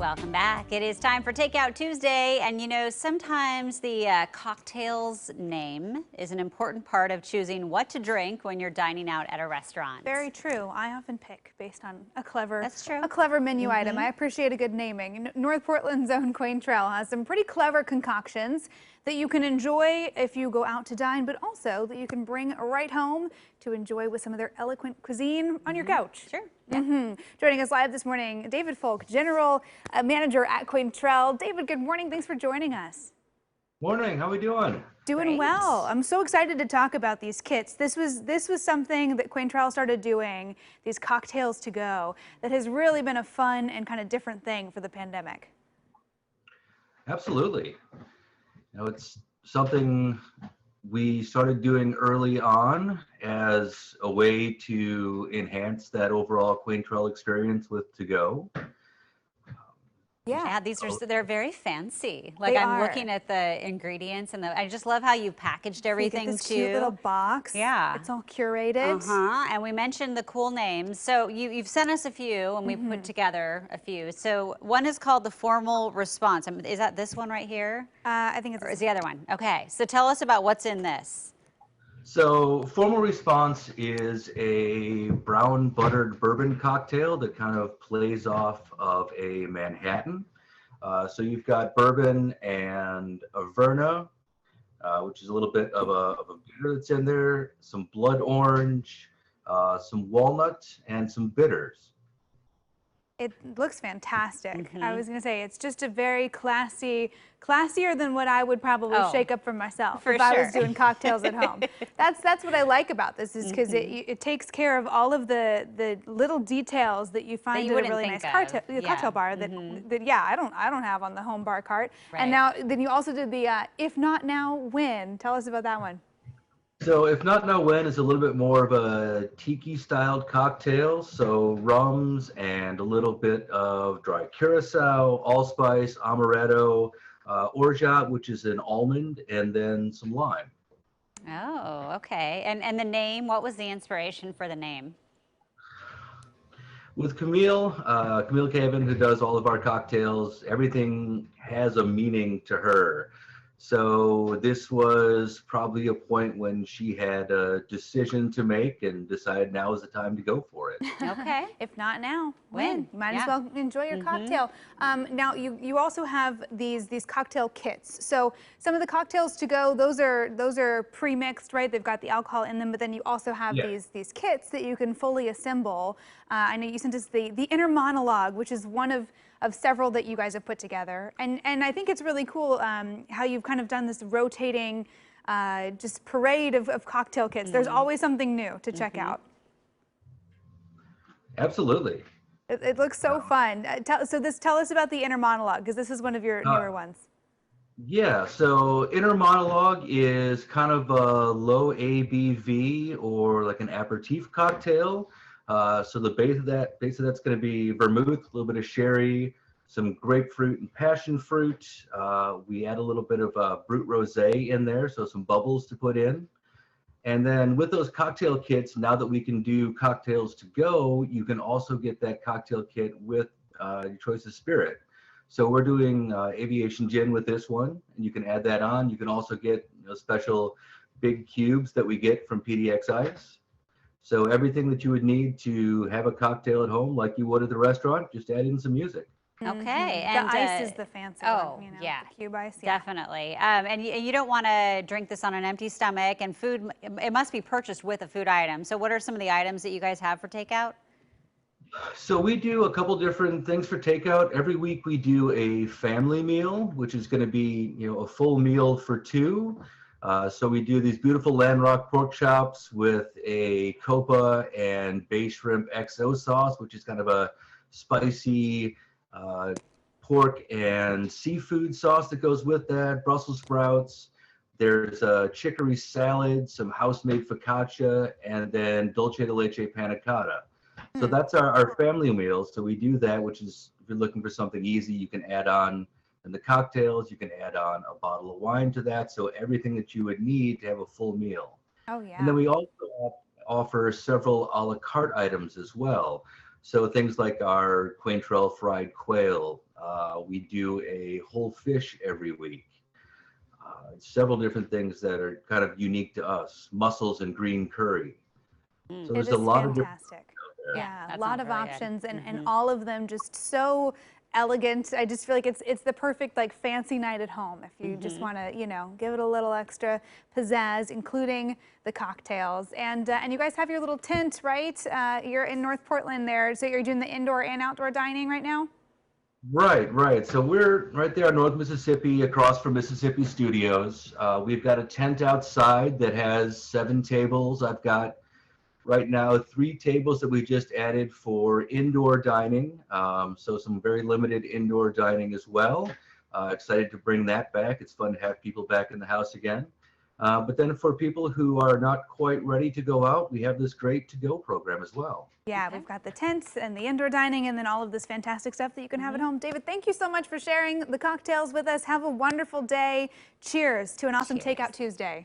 Welcome back. It is time for Takeout Tuesday, and you know, sometimes the cocktail's name is an important part of choosing what to drink when you're dining out at a restaurant. Very true. I often pick based on a clever menu Mm-hmm. item. I appreciate a good naming. North Portland's own Quaintrelle has some pretty clever concoctions that you can enjoy if you go out to dine, but also that you can bring right home to enjoy with some of their eloquent cuisine on your couch. Sure. Yeah. Joining us live this morning, David Foulke, General Manager at Quaintrelle. David, good morning. Thanks for joining us. Morning. How we doing? Doing Great. well. I'm so excited to talk about these kits. This was something that Quaintrelle started doing, these cocktails to go, that has really been a fun and kind of different thing for the pandemic. Absolutely. You know, it's something we started doing early on as a way to enhance that overall Quaintrelle experience with to go. Yeah, they're very fancy. Like They I'm are. looking at the ingredients and I just love how you packaged everything You get this too. cute little box. Yeah. It's all curated. And we mentioned the cool names. So you've sent us a few and we put together a few. So one is called the Formal Response. Is that this one right here? I think it's Or is the other one? Okay, so tell us about what's in this. So Formal Response is a brown buttered bourbon cocktail that kind of plays off of a Manhattan. So you've got bourbon and Averna, which is a little bit of a bitter that's in there, some blood orange, some walnut, and some bitters. It looks fantastic. I was going to say, it's just a very classier than what I would probably shake up for myself if I was doing cocktails at home. That's what I like about this, is because it takes care of all of the little details that you find at a really nice cocktail bar that I don't have on the home bar cart. Right. And then you also did the if not now, when. Tell us about that one. So If Not Now When is a little bit more of a tiki-styled cocktail. So rums and a little bit of dry curacao, allspice, amaretto, orgeat, which is an almond, and then some lime. Oh, okay. And the name, what was the inspiration for the name? With Camille Cavan, who does all of our cocktails, everything has a meaning to her. So this was probably a point when she had a decision to make and decided now is the time to go for it. Okay. If not now, when? You might as Yeah. well enjoy your cocktail. Now you also have these cocktail kits. So some of the cocktails to go, those are pre-mixed, right? They've got the alcohol in them, but then you also have these kits that you can fully assemble. I know you sent us the inner monologue, which is one of several that you guys have put together. And I think it's really cool how you've kind of done this rotating just parade of cocktail kits. There's always something new to check out. Absolutely. It looks so fun. Tell us about the inner monologue, because this is one of your newer ones. Yeah, so inner monologue is kind of a low ABV or like an aperitif cocktail. So the base of that's going to be vermouth, a little bit of sherry, some grapefruit and passion fruit. We add a little bit of brut rosé in there, so some bubbles to put in. And then with those cocktail kits, now that we can do cocktails to go, you can also get that cocktail kit with your choice of spirit. So we're doing aviation gin with this one, and you can add that on. You can also get special big cubes that we get from PDX Ice. So everything that you would need to have a cocktail at home, like you would at the restaurant, just add in some music. Okay. And the ice is the fancy one, yeah, the cube ice. Yeah. Definitely. And you don't want to drink this on an empty stomach, and food, it must be purchased with a food item. So what are some of the items that you guys have for takeout? So we do a couple different things for takeout. Every week we do a family meal, which is going to be a full meal for two. So we do these beautiful Landrock pork chops with a copa and bay shrimp XO sauce, which is kind of a spicy pork and seafood sauce that goes with that, Brussels sprouts. There's a chicory salad, some house-made focaccia, and then dulce de leche panna cotta. So that's our family meals. So we do that, which is, if you're looking for something easy, you can add on in the cocktails, you can add on a bottle of wine to that. So everything that you would need to have a full meal. Oh, yeah. And then we also offer several a la carte items as well. So things like our Quaintrelle fried quail, We do a whole fish every week. Several different things that are kind of unique to us, mussels and green curry. So It there's a is lot of different fantastic. there. Yeah, Yeah, a that lot sounds of really good. options and all of them just so elegant. I just feel like it's the perfect like fancy night at home if you just want to, you know, give it a little extra pizzazz, including the cocktails. And you guys have your little tent, right? You're in North Portland there, so you're doing the indoor and outdoor dining right now? Right, right. So we're right there on North Mississippi, across from Mississippi Studios. We've got a tent outside that has 7 tables. I've got right now 3 tables that we just added for indoor dining. So some very limited indoor dining as well. Excited to bring that back. It's fun to have people back in the house again. But then for people who are not quite ready to go out, we have this great to-go program as well. Yeah, Okay. we've got the tents and the indoor dining and then all of this fantastic stuff that you can have at home. David, thank you so much for sharing the cocktails with us. Have a wonderful day. Cheers to an awesome Cheers. Takeout Tuesday.